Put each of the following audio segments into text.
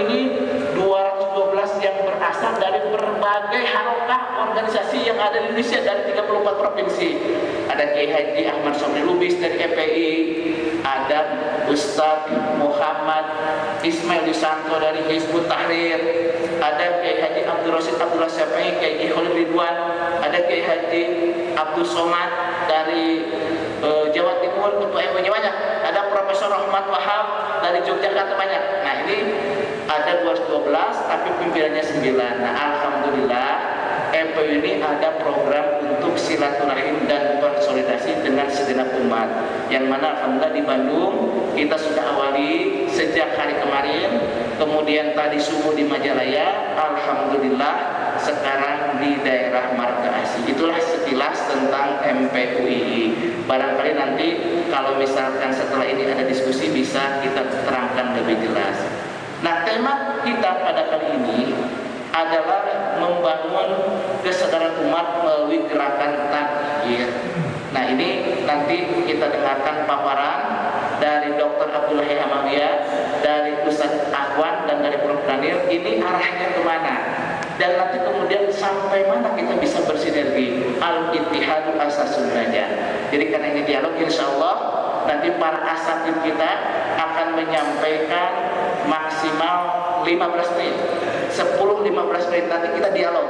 ini 212 yang berasal dari berbagai harokah organisasi yang ada di Indonesia dari 34 provinsi. Ada Kiai Haji Ahmad Somni Lubis dari EPI, ada Ustadz Muhammad Ismail Yusanto dari Hizbut Tahrir, ada Kiai Haji Abdul Rasid Abdullah Syafi'i, Kiai Khalid Ridwan, ada Kiai Haji Abdul Somad dari Jawa Timur, Ketua MUI banyak, ada Profesor Rahmat Wahab dari Yogyakarta banyak. Nah ini ada 212 tapi pimpinannya 9. Nah alhamdulillah MPU ini ada program untuk silaturahim dan konsolidasi dengan segenap umat, yang mana alhamdulillah di Bandung kita sudah awali sejak hari kemarin, kemudian tadi subuh di Majalaya, alhamdulillah sekarang di daerah Marga Asih. Itulah sekilas tentang MPUII. Barangkali nanti kalau misalkan setelah ini ada diskusi bisa kita terangkan lebih jelas. Nah, tema kita pada kali ini adalah membangun kesadaran umat melalui gerakan takbir. Nah, ini nanti kita dengarkan paparan dari Dr. Abdullah Hamamiyah, dari Ustadz Ahwan dan dari Prof. Daniel. Ini arahnya kemana? Dan nanti kemudian sampai mana kita bisa bersinergi. Al-Ittihadu Asasun Najah. Jadi karena ini dialog, insya Allah nanti para asatid kita akan menyampaikan maksimal 15 menit, 10-15 menit nanti kita dialog.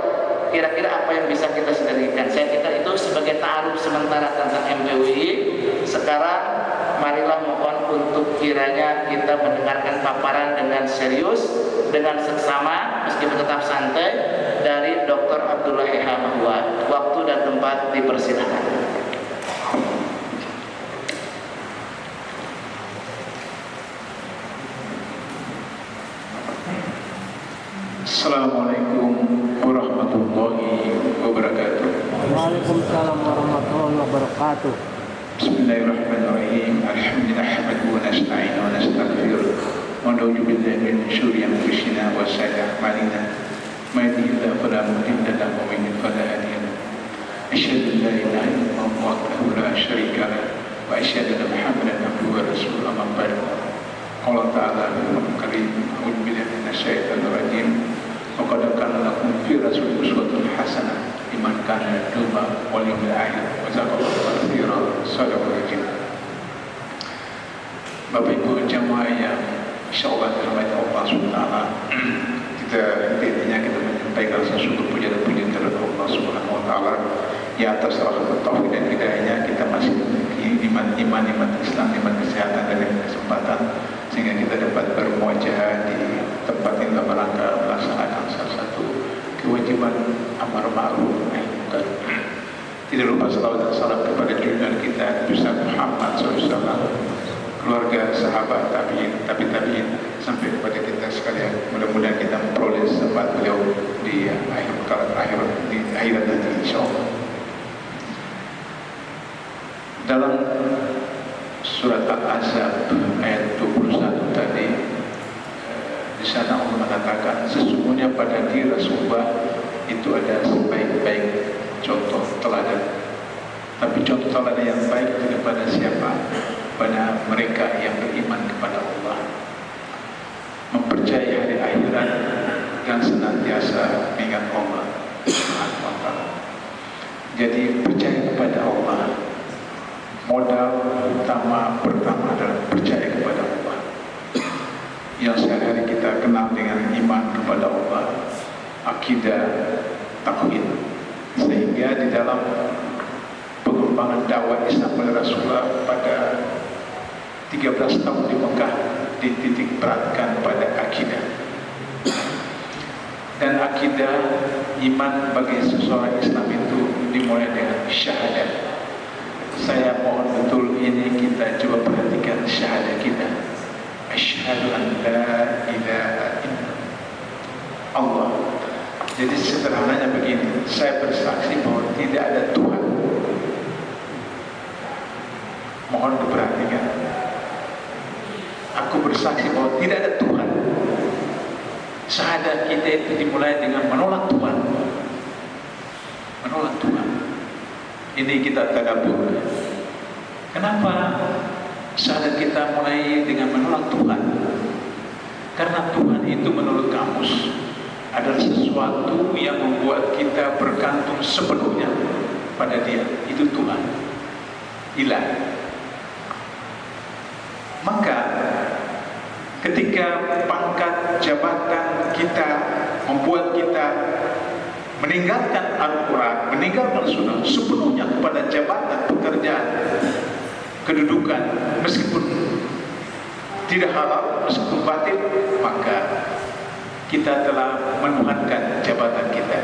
Kira-kira apa yang bisa kita sinergikan. Saya kira itu sebagai ta'aruf sementara tentang MPUII. Sekarang marilah mohon untuk kiranya kita mendengarkan paparan dengan serius, dengan seksama, meskipun tetap santai, dari Dr. Abdullah Hamamiyah. Waktu dan tempat dipersilakan. Assalamualaikum warahmatullahi wabarakatuh. Waalaikumsalam warahmatullahi wabarakatuh. Bismillahirrahmanirrahim. Alhamdulillah nahmaduhu wa nasta'inuhu wa nastaghfiruh wa na'udzu billahi min syururi anfusina wa sayyi'ati a'malina. May yahdihillahu fala mudilla lahu wa may yudlil fala hadiya lahu. Asyhadu an la ilaha illallah wahdahu la syarika lahu wa asyhadu anna Muhammadan abduhu wa rasuluhu. Amma ba'd. Qala ta'ala fil karim, a'udzu billahi minasy syaithanir rajim. Qad kana lakum fi rasulillah uswatun hasanah liman kana yarjullaha wal yawmil akhir wa zakara katsiran. Shadaqallahu al-azim. Bapak Ibu jamaah yang insyaallah dirahmati Allah SWT, kita intinya kita menyampaikan rasa syukur puja dan puji kepada Allah Subhanahu wa taala ya atas rahmat taufik dan hidayahnya kita masih memiliki iman Islam, iman kesehatan dan kesempatan sehingga kita dapat bermuajah di tempat ini dalam rangka melaksanakan salah satu kewajiban amar ma'ruf nahi munkar. Tidak lupa salawat dan salam kepada junjungan kita Nabi Muhammad SAW, keluarga, sahabat, tabi'in sampai kepada kita sekalian. Mudah-mudahan kita memperoleh sifat beliau di akhirat nanti insyaallah. Dalam surat Al-Ahzab ayat 21 tadi, di sana Allah mengatakan sesungguhnya pada diri Rasulullah itu ada sebaik-baik contoh teladan. Tapi contoh teladan yang baik itu kepada siapa? Pada mereka yang beriman kepada Allah, mempercayai hari akhirat dan senantiasa mengingat Allah Subhanahu wa taala. Jadi percaya kepada Allah, modal utama pertama adalah percaya kepada Allah yang sehari-hari kita kenal dengan iman kepada Allah, akidah, tauhid. Sehingga di dalam pengembangan dakwah Islam oleh Rasulullah pada 13 tahun di Mekah dititik beratkan pada akidah. Dan akidah iman bagi seseorang Islam itu dimulai dengan syahadat. Saya mohon betul ini kita coba perhatikan syahadat kita. Asyhadu an la ilaha illallah. Jadi sederhananya begini, saya bersaksi bahwa tidak ada Tuhan. Mohon diperhatikan. Aku bersaksi bahwa tidak ada Tuhan. Syahadat kita itu dimulai dengan menolak Tuhan. Menolak Tuhan. Ini kita tadabbur. Kenapa syahadat kita mulai dengan menolak Tuhan? Karena Tuhan itu menurut kamus adalah sesuatu yang membuat kita bergantung sepenuhnya pada Dia. Itu Tuhan, Ilah. Maka ketika pangkat jabatan kita membuat kita meninggalkan Al-Quran, meninggalkan Sunnah sepenuhnya kepada jabatan, pekerjaan, kedudukan, meskipun tidak halal, meskipun batil, maka kita telah menuhankan jabatan kita.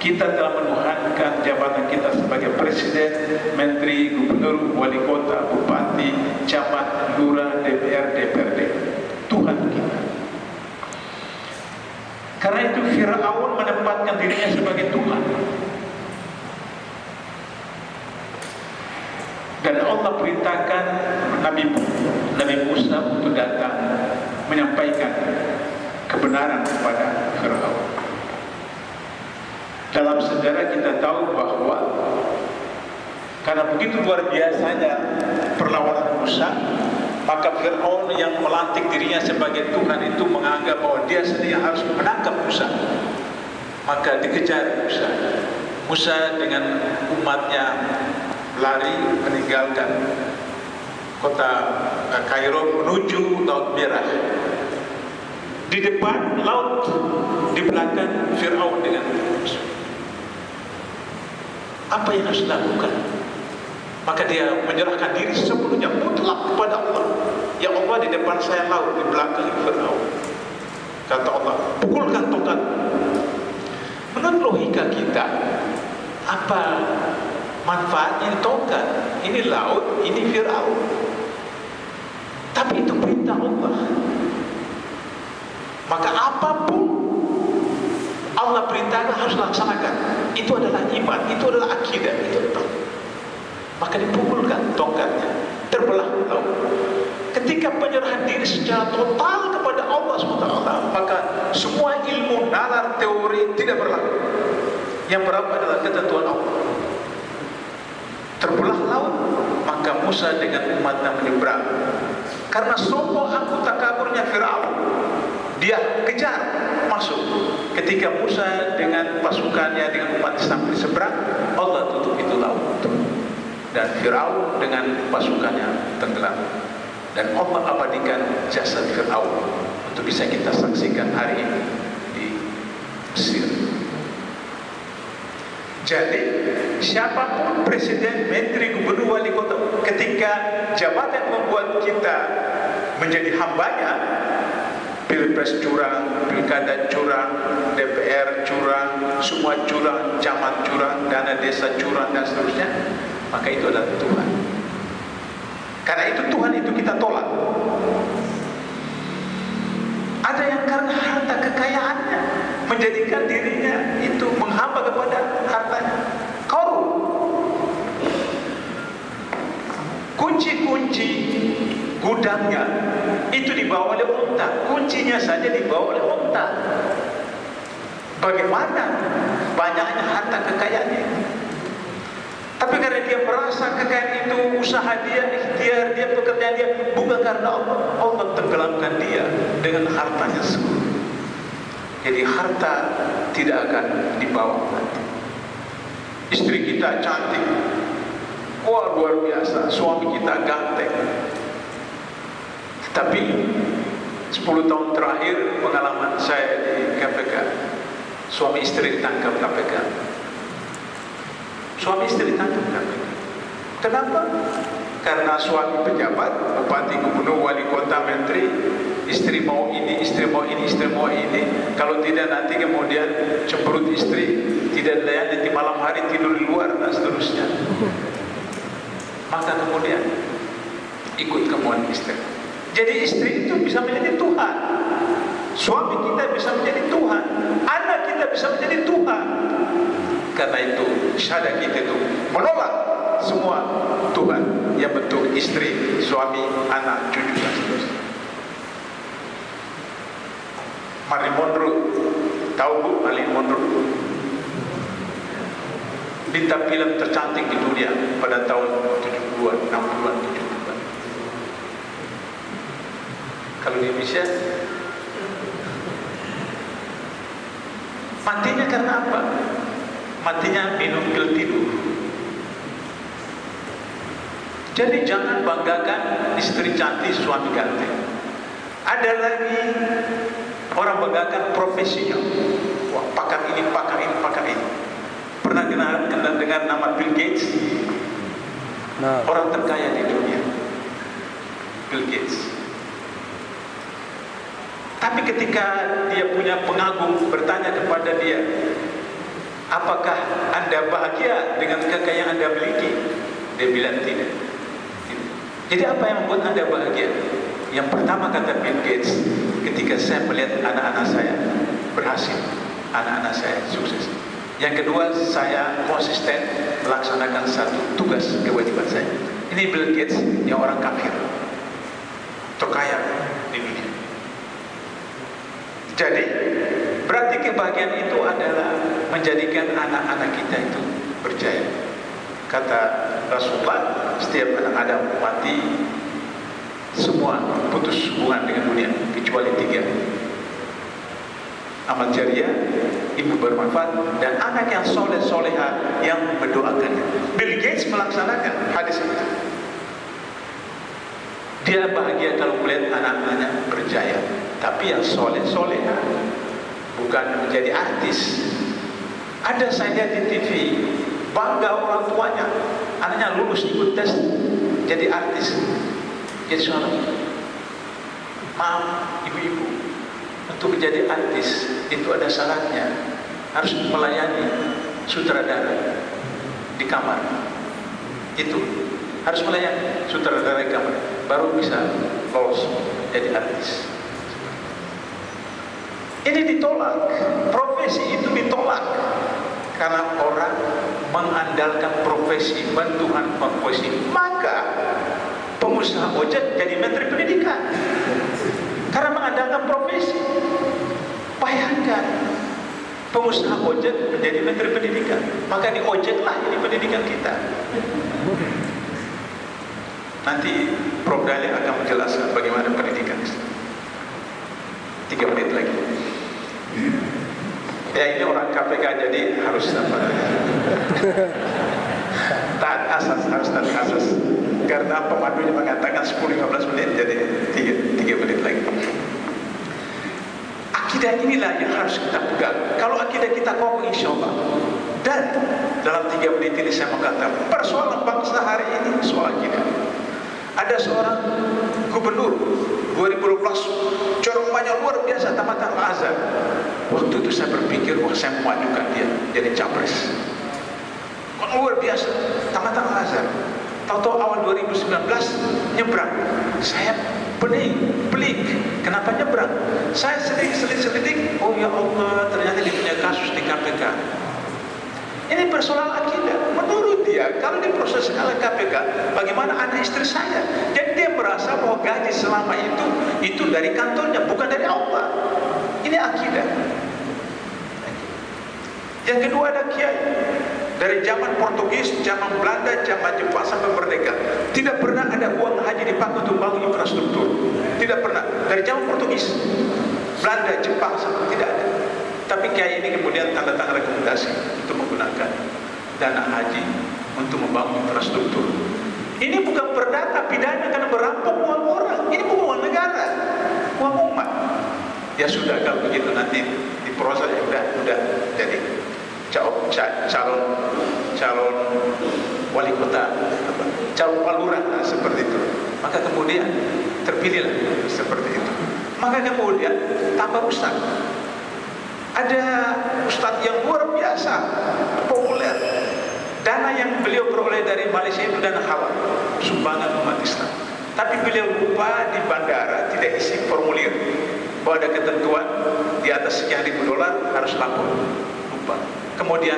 Kita telah menuhankan jabatan kita sebagai presiden, menteri, gubernur, wali kota, bupati, camat, lurah, DPR, DPRD. Tuhan kita. Karena itu Fir'aun menempatkan dirinya sebagai Tuhan. Dan Allah perintahkan Nabi Musa untuk datang menyampaikan kebenaran kepada Fir'aun. Dalam sejarah kita tahu bahwa karena begitu luar biasanya perlawanan Musa, maka Fir'aun yang melantik dirinya sebagai Tuhan itu menganggap bahwa dia sendiri harus menangkap Musa. Maka dikejar Musa. Musa dengan umatnya lari meninggalkan kota Kairo menuju Laut Merah. Di depan laut, di belakang Fir'aun dengan Musa. Apa yang harus dilakukan? Maka dia menyerahkan diri sepenuhnya mutlak kepada Allah. Ya Allah, di depan saya laut, di belakang Fir'aun. Kata Allah, pukulkan tongkat. Menurut logika kita, apa manfaatnya tongkat? Ini laut, ini Fir'aun. Tapi itu perintah Allah. Maka apapun Allah perintahkan harus laksanakan. Itu adalah iman, itu adalah akidah, itu adalah. Maka dipukulkan tongkatnya, terbelah laut. Ketika penyerahan diri secara total kepada Allah SWT, maka semua ilmu, nalar, teori tidak berlaku. Yang berlaku adalah ketentuan Allah. Terbelah laut, maka Musa dengan umatnya menyeberang. Karena sombong anggota kaburnya Fir'aun, dia kejar masuk. Ketika Musa dengan pasukannya, dengan umat Islam diseberang, Allah tutup itu laut. Dan Fir'aun dengan pasukannya tenggelam. Dan Allah abadikan jasad Fir'aun untuk bisa kita saksikan hari ini di Mesir. Jadi siapapun presiden, menteri, gubernur, wali kota, ketika jabatan membuat kita menjadi hambanya, pilpres curang, pilkada curang, DPR curang, semua curang, camat curang, dana desa curang, dan seterusnya, maka itu adalah Tuhan. Karena itu Tuhan itu kita tolak. Ada yang karena harta kekayaannya menjadikan dirinya itu menghamba kepada hartanya. Korup. Kunci-kunci gudangnya itu dibawa oleh unta. Kuncinya saja dibawa oleh unta. Bagaimana banyaknya harta kekayaannya? Tapi karena dia merasa kekayaan itu usaha dia, ikhtiar dia, pekerjaan dia, bukan karena Allah, Allah tenggelamkan dia dengan hartanya semua. Jadi harta tidak akan dibawa nanti. Istri kita cantik, wah luar biasa, suami kita ganteng. Tapi 10 tahun terakhir pengalaman saya di KPK, suami istri ditangkap KPK. Suami istri ditangkap KPK. Kenapa? Karena suami pejabat, bupati, gubernur, wali kota, menteri, istri mau ini, istri mau ini, istri mau ini. Kalau tidak nanti kemudian cemberut istri, tidak layan di malam hari tidur di luar dan seterusnya. Maka kemudian ikut kemauan istri. Jadi istri itu bisa menjadi Tuhan. Suami kita bisa menjadi Tuhan. Anak kita bisa menjadi Tuhan. Karena itu syahadat kita itu menolak semua Tuhan yang bentuk istri, suami, anak, cucu dan seterusnya. Marilyn Monroe, tahu Bu Marilyn Monroe? Bintang film tercantik di dunia pada tahun 70-an, 60-an, 70-an. Kalau di Indonesia Matinya karena apa? Matinya minum pil tidur. Jadi jangan banggakan istri cantik, suami ganteng. Ada lagi orang banggakan profesinya. Wah, pakar ini, pakar ini, pakar ini. Pernah dengar nama Bill Gates? Nah, Orang terkaya di dunia, Bill Gates. Tapi ketika dia punya pengagum bertanya kepada dia, apakah Anda bahagia dengan kekayaan Anda miliki? Dia bilang tidak. Jadi apa yang membuat Anda bahagia? Yang pertama kata Bill Gates, ketika saya melihat anak-anak saya berhasil, anak-anak saya sukses. Yang kedua, saya konsisten melaksanakan satu tugas kewajiban saya. Ini Bill Gates yang orang kafir, terkaya di dunia. Jadi berarti kebahagiaan itu adalah menjadikan anak-anak kita itu berjaya. Kata Rasulullah, setiap anak Adam mati, semua putus hubungan dengan dunia kecuali 3: amal jariah, ibu bermanfaat, dan anak yang soleh soleha yang mendoakannya. Bill Gates melaksanakan hadis itu. Dia bahagia kalau melihat anak-anaknya berjaya. Tapi yang soleh soleha, bukan menjadi artis. Ada saya lihat di TV, bangga orang tuanya, anaknya lulus ikut tes jadi artis, jadi seorang. Maaf ibu-ibu, untuk menjadi artis itu ada syaratnya, harus melayani sutradara di kamar. Itu harus melayani sutradara di kamar, baru bisa lolos jadi artis. Ini ditolak, profesi itu ditolak karena orang mengandalkan profesi, bantuan profesi. Maka pengusaha ojek jadi menteri pendidikan karena mengandalkan profesi. Bayangkan, pengusaha ojek menjadi menteri pendidikan, maka di ojeklah ini pendidikan kita. Nanti Prof. Dali akan menjelaskan bagaimana pendidikan Islam. 3 menit lagi. Ya, ini orang KPK jadi harus apa? Taat asas, harus taat asas. Karena pemandunya mengatakan 10-15 menit, jadi 3 menit lagi. Akidah inilah yang harus kita pegang. Kalau akidah kita kokoh, insya Allah. Dan dalam 3 menit ini saya mengatakan persoalan bangsa hari ini soal akidah. Ada seorang gubernur 2012, ceramahnya luar biasa, Tamatan Al-Azhar. Waktu itu saya berpikir, wah, saya memajukan dia jadi capres. Kok luar biasa, Tamatan Al-Azhar. Tahu-tahu awal 2019 nyebrang. Saya pelik, kenapa nyebrang? Saya selidik, oh ya Allah, ternyata dia punya kasus di KPK. Ini persoalan akidah. Menurut dia, kalau diproses oleh KPK, bagaimana anak istri saya? Jadi dia merasa bahwa gaji selama itu dari kantornya, bukan dari Allah. Ini akidah. Yang kedua ada kiai. Dari zaman Portugis, zaman Belanda, zaman Jepang sampai merdeka, tidak pernah ada uang haji dipakai untuk bangun infrastruktur. Tidak pernah. Dari zaman Portugis, Belanda, Jepang sampai tidak ada. Tapi kiai ini kemudian tanda tangan rekomendasi untuk menggunakan dana haji untuk membangun infrastruktur. Ini bukan perdata pidana karena merampok uang orang. Ini bukan uang negara, uang umat. Ya sudah, kalau begitu nanti diproses, ya udah jadi calon wali kota, calon palurah, seperti itu. Maka kemudian terpilihlah seperti itu. Maka kemudian tambah rusak. Ada ustadz yang luar biasa populer, dana yang beliau peroleh dari Malaysia itu dana halal, sumbangan umat Islam. Tapi beliau lupa di bandara tidak isi formulir bahwa ada ketentuan di atas sekian ribu dolar harus lapor, lupa. Kemudian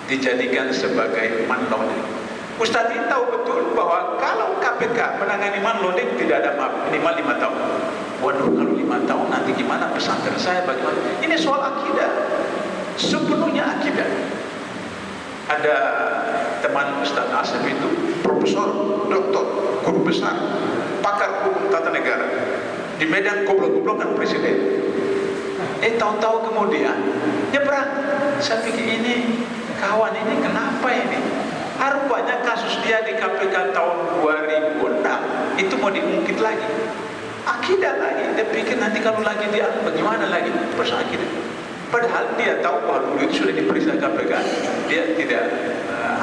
dijadikan sebagai money laundering. Ustadz ini tahu betul bahwa kalau KPK menangani money laundering tidak ada maaf, minimal 5 tahun. Waduh, kalau 5 tahun nanti gimana pesantren saya, bagaimana? Ini soal akidah, sepenuhnya akidah. Ada teman Ustadz Asep itu profesor, doktor, guru besar, pakar hukum tata negara. Di Medan goblok-goblokan presiden. Tahu-tahu kemudian nyebrang. Saya pikir ini kawan ini kenapa ini? Rupanya kasus dia di KPK tahun 2006 itu mau diungkit lagi. Akidah lagi. Dia pikir nanti kalau lagi dia bagaimana lagi? Persoalan akidah. Padahal dia tahu bahwa dulu itu sudah diperiksa KPK. Dia tidak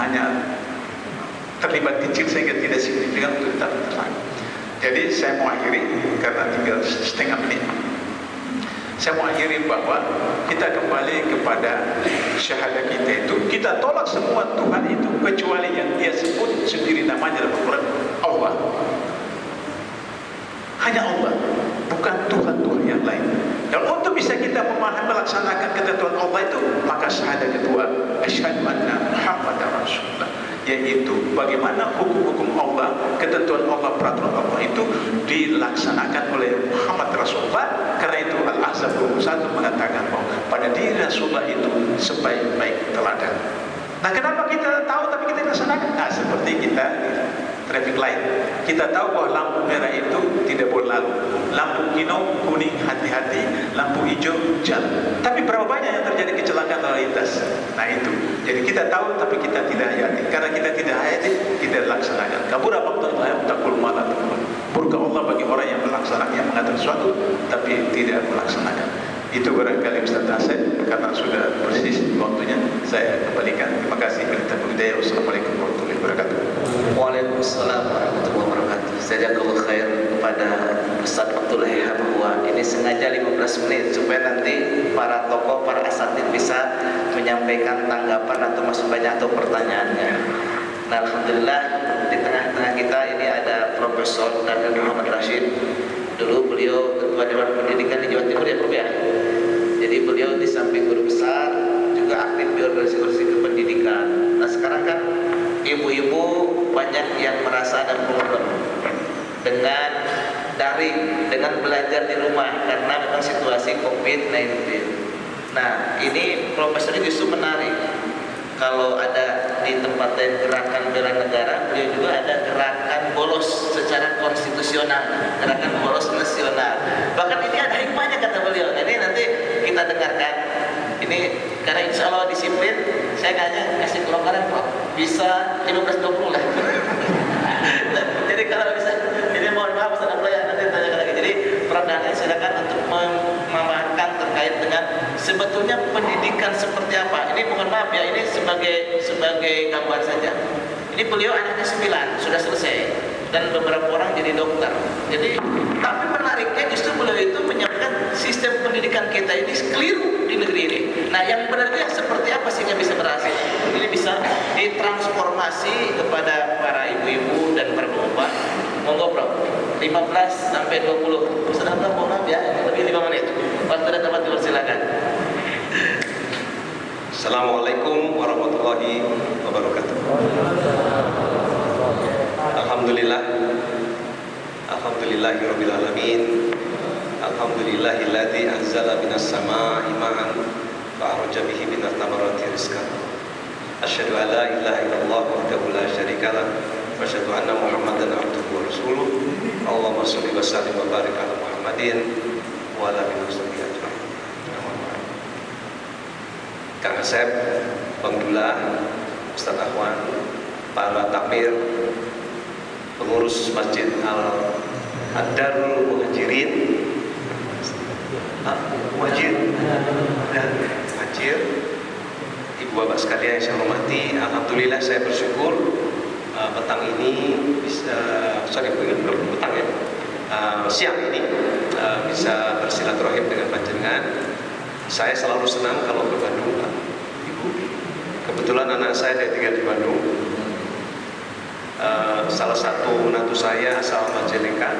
hanya terlibat kecil sehingga tidak signifikan untuk ditetapkan tersangka. Jadi saya mau akhiri karena tinggal setengah menit. Saya mau akhiri bahwa kita kembali kepada syahadat kita itu. Kita tolak semua Tuhan itu kecuali yang dia sebut sendiri namanya dalam Al-Quran, Allah. Hanya Allah, bukan Tuhan-Tuhan yang lain. Dan untuk bisa kita memahami melaksanakan ketentuan Allah itu, maka syahadat kedua, asyhadu anna Muhammadar Rasulullah, yaitu bagaimana hukum-hukum Allah, ketentuan Allah, peraturan Allah itu dilaksanakan oleh Muhammad Rasulullah. Karena itu Al-Ahzab 21 mengatakan bahwa pada diri Rasulullah itu sebaik-baik teladan. Nah, kenapa kita tahu tapi kita laksanakan? Nah, seperti kita traffic light. Kita tahu bahwa lampu merah itu tidak boleh lalu. Lampu hijau kuning hati-hati, lampu hijau jalan. Tapi berapa banyak yang terjadi kecelakaan lalu lintas? Nah itu. Jadi kita tahu tapi kita tidak hayati. Karena kita tidak hayati, kita laksanakan. Kabura maqtan taqul ma la taqul. Murka Allah bagi orang yang melaksanakan, yang mengatakan sesuatu tapi tidak melaksanakan. Itu barangkali Ustaz Asep, karena sudah persis waktunya saya kembalikan. Terima kasih. Wassalamualaikum warahmatullahi wabarakatuh. Waalaikumsalam warahmatullahi wabarakatuh. Jazakallahu khair kepada Ustaz Abdullah bahwa ini sengaja 15 menit supaya nanti para tokoh, para asatid bisa menyampaikan tanggapan atau masukannya atau pertanyaannya. Nah, alhamdulillah di tengah-tengah kita ini ada Profesor Dr. Muhammad Rashid. Dulu beliau Ketua Dewan Pendidikan di Jawa Timur ya, Prof ya. Jadi beliau di samping guru besar juga aktif di organisasi kependidikan. Nah, sekarang kan ibu-ibu banyak yang merasa ada problem dengan daring, dengan belajar di rumah karena memang situasi COVID-19. Nah, ini Profesor justru menarik. Kalau ada di tempat lain gerakan bela negara, beliau juga ada gerakan bolos secara konstitusional, gerakan bolos nasional. Bahkan ini ada hikmahnya kata beliau. Nah, ini nanti kita dengarkan. Ini karena insya Allah disiplin, saya hanya kasih kelonggaran Prof. Bisa 15-20 lah. Jadi kalau bisa, ini mohon maaf Ustaz Abdullah ya, nanti tanyakan lagi. Jadi Prof dan saya silakan untuk memaparkan terkait dengan sebetulnya pendidikan seperti apa. Ini mohon maaf ya, ini sebagai gambar saja. Ini beliau anaknya 9, sudah selesai. Dan beberapa orang jadi dokter. Jadi, tapi menariknya justru beliau itu menyampaikan sistem pendidikan kita ini keliru di negeri ini. Nah, yang benarnya seperti apa sehingga bisa berhasil? Ini bisa ditransformasi kepada para ibu-ibu dan para bapak. Monggo Prof. 15 sampai 20. Sudah mohon maaf ya, lebih 5 menit. Waktu dan tempat dipersilakan. Assalamualaikum warahmatullahi wabarakatuh. Alhamdulillah, alhamdulillahirabbil alamin. Alhamdulillahilladzi anzala minas samaa'i ma'an fa akhraja bihi minat thamarati rizqan. Asyhadu an la ilaha illallah wahdahu la syarika lah wa asyhadu anna Muhammadan abduhu wa rasuluh. Allahumma shalli wa sallim wa barik ala Muhammadin wa ala alihi washabihi ajmain. Kang Asep, Bang Dula, Ustaz Ahwan, para takmir, pengurus Masjid Al-Darul Muhajirin, Muhajir, ibu bapak sekalian yang saya hormati, alhamdulillah saya bersyukur petang ini bisa, siang ini bisa bersilaturahim dengan panjenengan. Saya selalu senang kalau ke Bandung, Pak, Ibu. Kebetulan anak saya dia tinggal di Bandung. Salah satu menantu saya asal Majalengka.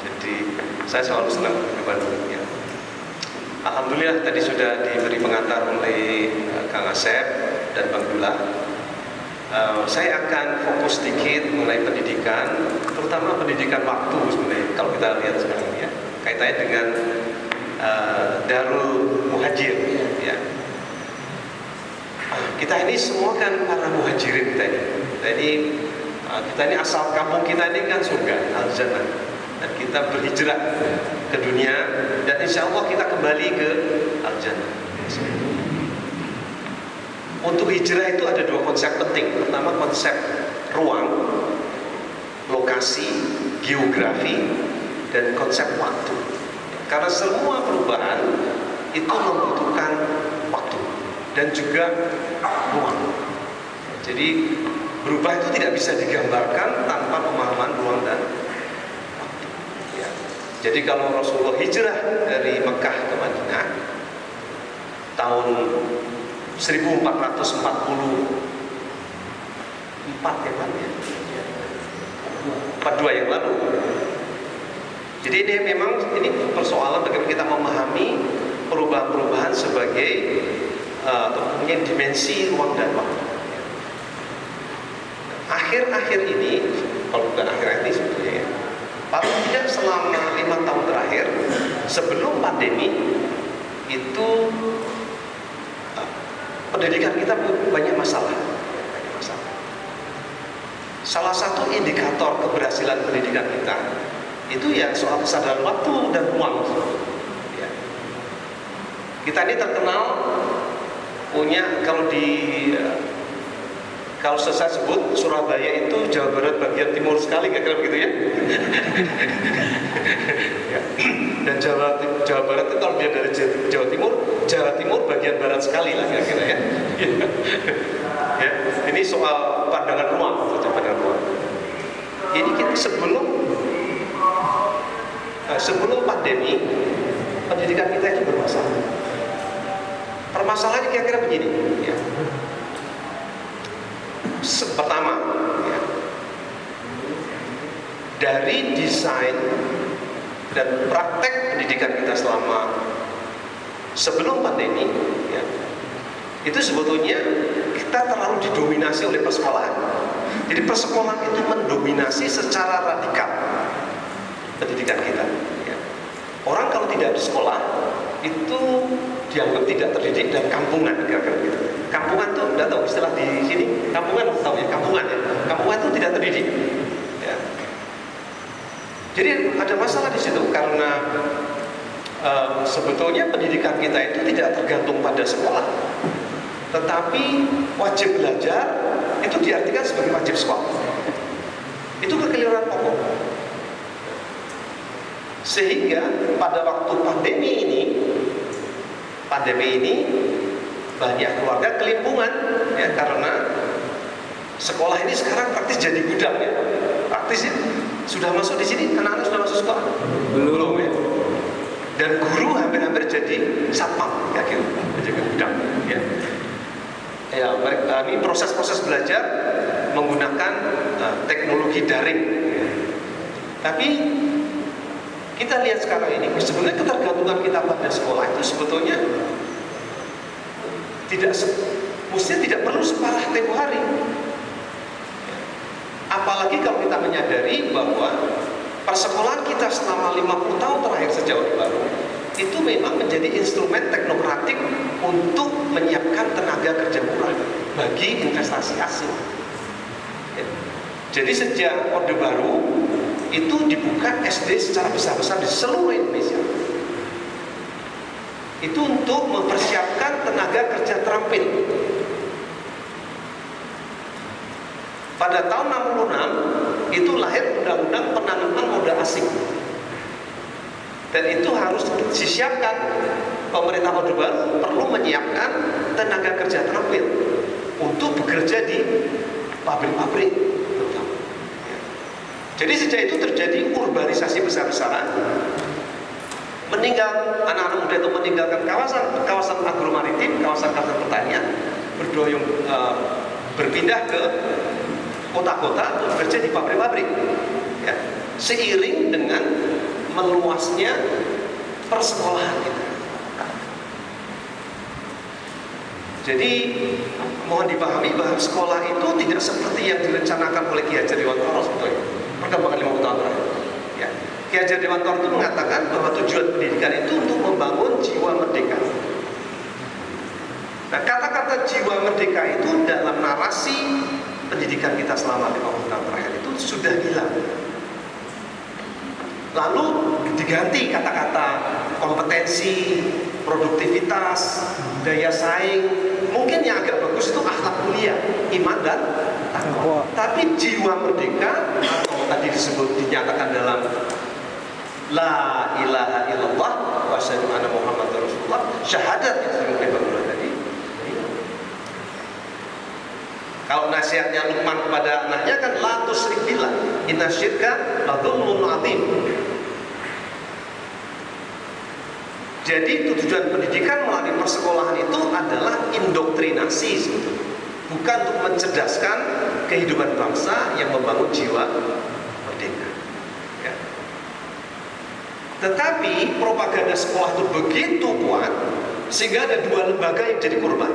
Jadi saya selalu senang ke Bandung. Ya. Alhamdulillah tadi sudah diberi pengantar oleh Kang Asep dan Bang Dula. Saya akan fokus sedikit mengenai pendidikan, terutama pendidikan waktu sebenarnya. Kalau kita lihat sekarang ya, kaitannya dengan Darul Muhajir. Ya. Kita ini semua kan para muhajirin kita ini. Jadi kita ini asal kampung kita ini kan surga, al-jannah. Dan kita berhijrah ke dunia, dan insya Allah kita kembali ke al-jannah. Untuk hijrah itu ada dua konsep penting. Pertama, konsep ruang, lokasi, geografi, dan konsep waktu. Karena semua perubahan itu membutuhkan waktu dan juga ruang. Jadi berubah itu tidak bisa digambarkan tanpa pemahaman ruang dan waktu. Ya. Jadi kalau Rasulullah hijrah dari Mekah ke Madinah tahun 1444 yang lalu, ya. 42 yang lalu. Jadi ini memang persoalan bagaimana kita memahami perubahan-perubahan sebagai punya dimensi ruang dan waktu. Akhir-akhir ini, kalau bukan akhir-akhir ini sebetulnya ya, paling tidak selama 5 tahun terakhir sebelum pandemi itu pendidikan kita banyak masalah. Salah satu indikator keberhasilan pendidikan kita itu ya soal kesadaran waktu dan ruang. Ya. Kita ini terkenal punya, kalau saya sebut Surabaya itu Jawa Barat bagian timur sekali, kira-kira begitu ya. Ya. Dan Jawa Barat itu kalau dia dari Jawa Timur bagian barat sekali lah kira-kira ya. Ya. Ini soal pandangan ruang, pandangan ruang. Ini kita sebelum pandemi pendidikan kita itu bermasalah. Permasalahannya kira-kira begini. Ya. Pertama, ya, dari desain dan praktek pendidikan kita selama sebelum pandemi, ya, itu sebetulnya kita terlalu didominasi oleh persekolahan. Jadi persekolahan itu mendominasi secara radikal pendidikan kita. Ya. Orang kalau tidak di sekolah itu dianggap tidak terdidik dan kampungan, kira-kira gitu. Kampungan tuh, enggak tahu istilah di sini. Kampungan tahu ya, kampungan ya. Kampungan itu tidak terdidik. Ya. Jadi ada masalah di situ karena sebetulnya pendidikan kita itu tidak tergantung pada sekolah, tetapi wajib belajar itu diartikan sebagai wajib sekolah. Itu kekeliruan pokok. Sehingga pada waktu pandemi ini banyak keluarga kelimpungan ya, karena sekolah ini sekarang praktis jadi gudang ya. Praktis ya. Sudah masuk di sini, anak-anak sudah masuk sekolah? Belum ya. Dan guru hampir-hampir jadi satpam ya, menjaga gudang ya. Ya, ini proses-proses belajar menggunakan teknologi daring ya. Tapi kita lihat sekarang ini, sebenarnya ketergantungan kita pada sekolah itu sebetulnya mestinya tidak perlu separah tempo hari. Apalagi kalau kita menyadari bahwa persekolahan kita selama 50 tahun terakhir sejak Orde Baru itu memang menjadi instrumen teknokratik untuk menyiapkan tenaga kerja murah bagi investasi asing. Jadi sejak Orde Baru itu dibuka SD secara besar-besar di seluruh Indonesia. Itu untuk mempersiapkan tenaga kerja terampil. Pada tahun 66 itu lahir undang-undang penanaman modal asing. Dan itu harus disiapkan. Pemerintah Orde Baru perlu menyiapkan tenaga kerja terampil untuk bekerja di pabrik-pabrik. Jadi sejak itu terjadi urbanisasi besar-besaran, anak-anak muda itu meninggalkan kawasan agromaritim, kawasan pertanian, berpindah ke kota-kota untuk bekerja di pabrik-pabrik. Ya. Seiring dengan meluasnya persekolahan kita. Jadi mohon dipahami bahwa sekolah itu tidak seperti yang direncanakan oleh Ki Hajar Dewantara sebetulnya. Perkembangan 50 tahun terakhir. Ya. Ki Hajar Dewantara itu mengatakan bahwa tujuan pendidikan itu untuk membangun jiwa merdeka. Nah, kata-kata jiwa merdeka itu dalam narasi pendidikan kita selama 50 tahun terakhir itu sudah hilang. Lalu diganti kata-kata kompetensi, produktivitas, daya saing. Mungkin yang agak bagus itu akhlak mulia, iman dan takwa. Tapi jiwa merdeka atau tadi dinyatakan dalam La ilaha illallah wa asyhadu anna Muhammadar Rasulullah, syahadat yang sudah dibangun tadi. Kalau nasihatnya Luqman kepada anaknya kan la tusyrik billah, inna syirka la dzulmun adzim. Jadi tujuan pendidikan melalui persekolahan itu adalah indoktrinasi sebetulnya. Bukan untuk mencerdaskan kehidupan bangsa yang membangun jiwa merdeka. Ya. Tetapi propaganda sekolah itu begitu kuat sehingga ada dua lembaga yang jadi korban.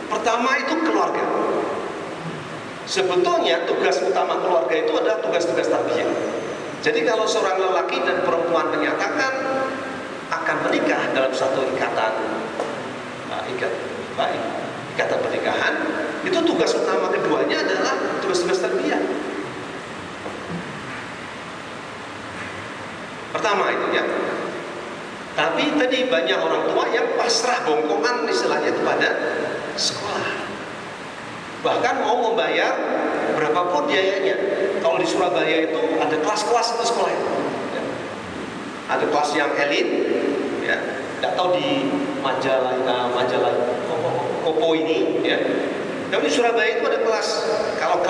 Pertama itu keluarga. Sebetulnya tugas utama keluarga itu adalah tugas-tugas tarbiyah. Jadi kalau seorang lelaki dan perempuan menyatakan akan menikah dalam satu ikatan pernikahan, itu tugas utama keduanya adalah tugas-tugas tarbiyah. Pertama itu ya. Tapi tadi banyak orang tua yang pasrah bongkongan istilahnya kepada sekolah. Bahkan mau membayar berapapun biayanya. Kalau di Surabaya itu ada kelas-kelas itu sekolah itu. Ya. Ada kelas yang elit, ya. Tidak tahu di majalah Kopo ini, ya. Tapi di Surabaya itu ada kelas. Kalau kelas